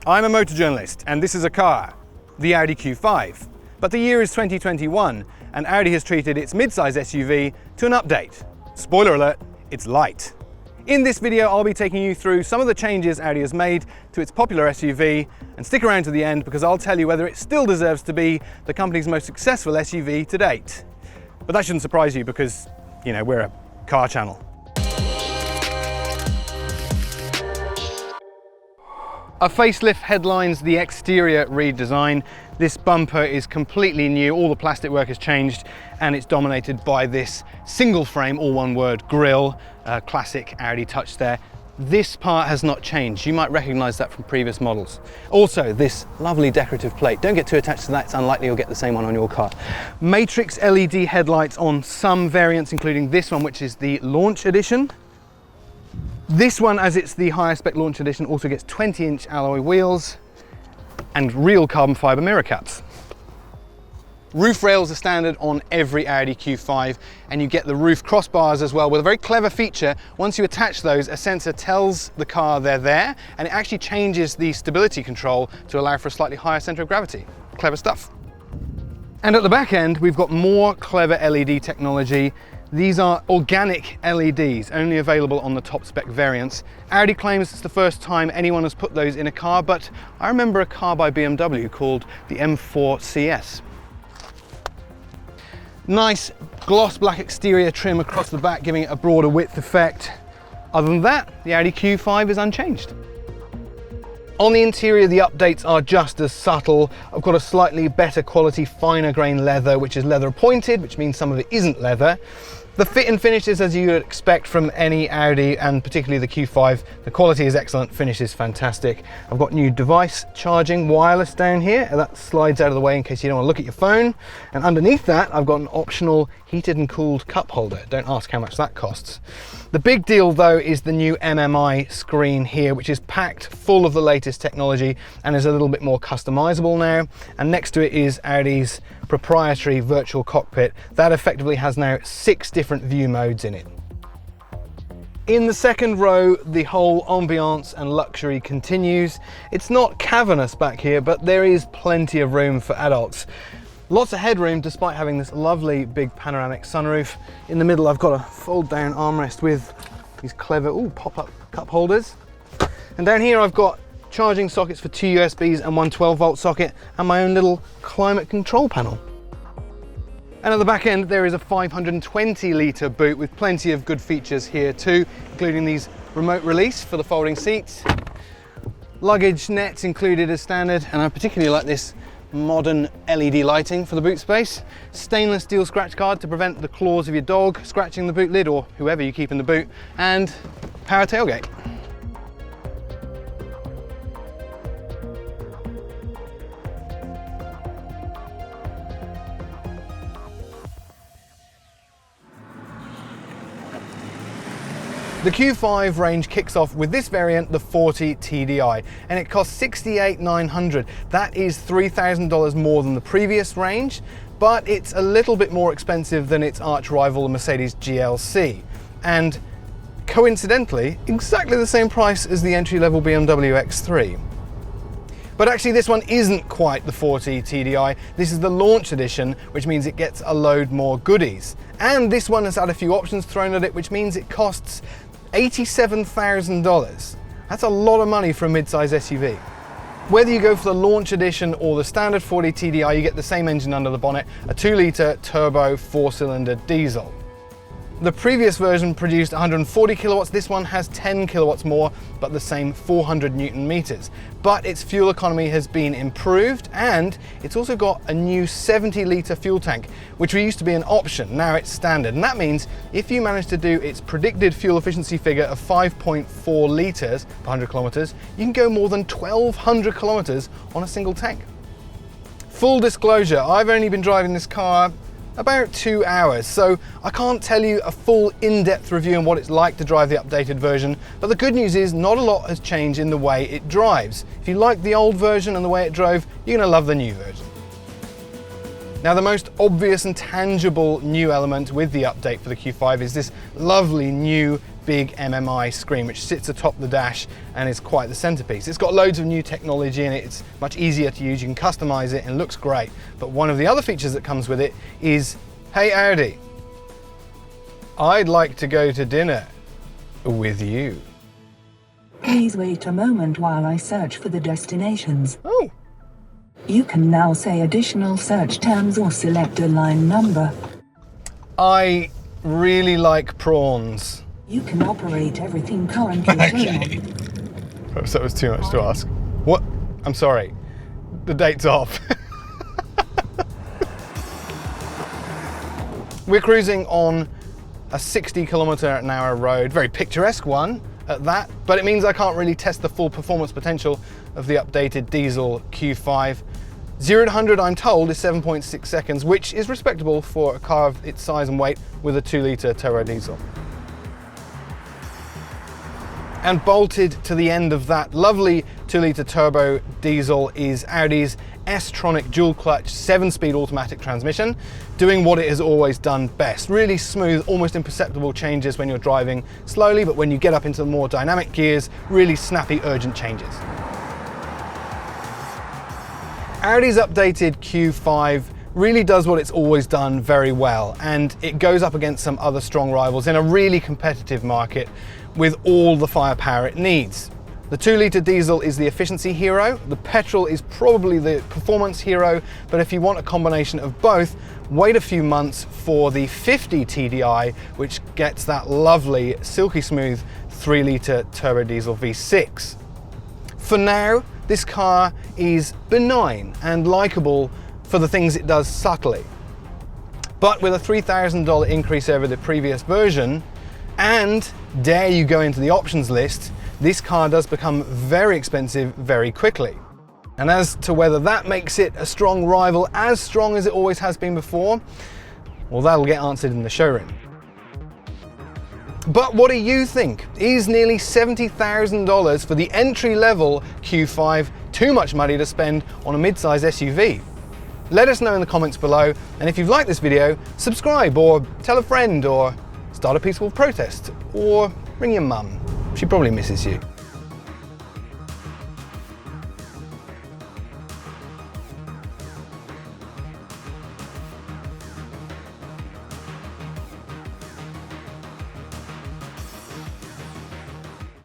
I'm a motor journalist, and this is a car, the Audi Q5. But the year is 2021, and Audi has treated its mid-size SUV to an update. Spoiler alert, it's light. In this video, I'll be taking you through some of the changes Audi has made to its popular SUV, and stick around to the end because I'll tell you whether it still deserves to be the company's most successful SUV to date. But that shouldn't surprise you because, you know, we're a car channel. A facelift headlines the exterior redesign. This bumper is completely new, all the plastic work has changed, and it's dominated by this single frame, all one word, grille, classic Audi touch there. This part has not changed. You might recognize that from previous models. Also, this lovely decorative plate. Don't get too attached to that, it's unlikely you'll get the same one on your car. Matrix LED headlights on some variants, including this one, which is the Launch Edition. This one, as it's the higher spec Launch Edition, also gets 20-inch alloy wheels and real carbon fiber mirror caps. Roof rails are standard on every Audi Q5, and you get the roof crossbars as well with a very clever feature. Once you attach those, a sensor tells the car they're there, and it actually changes the stability control to allow for a slightly higher center of gravity. Clever stuff. And at the back end, we've got more clever LED technology. These are organic LEDs, only available on the top spec variants. Audi claims it's the first time anyone has put those in a car, but I remember a car by BMW called the M4 CS. Nice gloss black exterior trim across the back, giving it a broader width effect. Other than that, the Audi Q5 is unchanged. On the interior, the updates are just as subtle. I've got a slightly better quality, finer grain leather, which is leather appointed, which means some of it isn't leather. The fit and finish is as you would expect from any Audi, and particularly the Q5. The quality is excellent, finish is fantastic. I've got new device charging wireless down here, and that slides out of the way in case you don't want to look at your phone. And underneath that, I've got an optional heated and cooled cup holder. Don't ask how much that costs. The big deal though is the new MMI screen here, which is packed full of the latest technology and is a little bit more customizable now. And next to it is Audi's proprietary virtual cockpit that effectively has now 6 different view modes in it. In the second row, the whole ambiance and luxury continues. It's not cavernous back here, but there is plenty of room for adults. Lots of headroom despite having this lovely big panoramic sunroof. In the middle, I've got a fold down armrest with these clever pop-up cup holders. And down here, I've got charging sockets for 2 USBs and one 12-volt socket, and my own little climate control panel. And at the back end, there is a 520-litre boot with plenty of good features here too, including these remote release for the folding seats. Luggage nets included as standard, and I particularly like this modern LED lighting for the boot space. Stainless steel scratch guard to prevent the claws of your dog scratching the boot lid, or whoever you keep in the boot, and power tailgate. The Q5 range kicks off with this variant, the 40 TDi, and it costs $68,900. That is $3,000 more than the previous range, but it's a little bit more expensive than its arch rival, the Mercedes GLC. And coincidentally, exactly the same price as the entry-level BMW X3. But actually this one isn't quite the 40 TDi. This is the Launch Edition, which means it gets a load more goodies. And this one has had a few options thrown at it, which means it costs $87,000. That's a lot of money for a mid-size SUV. Whether you go for the Launch Edition or the standard 40 TDi, you get the same engine under the bonnet, a 2-litre turbo 4-cylinder diesel. The previous version produced 140 kilowatts, this one has 10 kilowatts more, but the same 400 Newton meters. But its fuel economy has been improved, and it's also got a new 70-litre fuel tank, which used to be an option, now it's standard. And that means if you manage to do its predicted fuel efficiency figure of 5.4 litres per 100 kilometers, you can go more than 1,200 kilometers on a single tank. Full disclosure, I've only been driving this car about 2 hours, so I can't tell you a full in-depth review on what it's like to drive the updated version, but the good news is not a lot has changed in the way it drives. If you like the old version and the way it drove, you're gonna love the new version. Now, the most obvious and tangible new element with the update for the Q5 is this lovely new big MMI screen which sits atop the dash and is quite the centerpiece. It's got loads of new technology in it, it's much easier to use, you can customize it and looks great. But one of the other features that comes with it is, hey Audi, I'd like to go to dinner with you. Please wait a moment while I search for the destinations. Oh. You can now say additional search terms or select a line number. I really like prawns. You can operate everything currently Okay. Perhaps that was too much to ask. What? I'm sorry. The date's off. We're cruising on a 60 km/h road, very picturesque one at that, but it means I can't really test the full performance potential of the updated diesel Q5. 0 to 100, I'm told, is 7.6 seconds, which is respectable for a car of its size and weight with a 2-litre turbo diesel. And bolted to the end of that lovely 2-litre turbo diesel is Audi's S-tronic dual clutch 7-speed automatic transmission, doing what it has always done best. Really smooth, almost imperceptible changes when you're driving slowly, but when you get up into the more dynamic gears, really snappy, urgent changes. Audi's updated Q5 really does what it's always done very well, and it goes up against some other strong rivals in a really competitive market with all the firepower it needs. The 2-litre diesel is the efficiency hero, the petrol is probably the performance hero, but if you want a combination of both, wait a few months for the 50 TDi, which gets that lovely, silky smooth 3-litre turbo diesel V6. For now, this car is benign and likeable for the things it does subtly. But with a $3,000 increase over the previous version, and dare you go into the options list, this car does become very expensive very quickly. And as to whether that makes it a strong rival, as strong as it always has been before, well, that'll get answered in the showroom. But what do you think? Is nearly $70,000 for the entry-level Q5 too much money to spend on a mid-size SUV? Let us know in the comments below, and if you've liked this video, subscribe or tell a friend or start a peaceful protest or ring your mum. She probably misses you.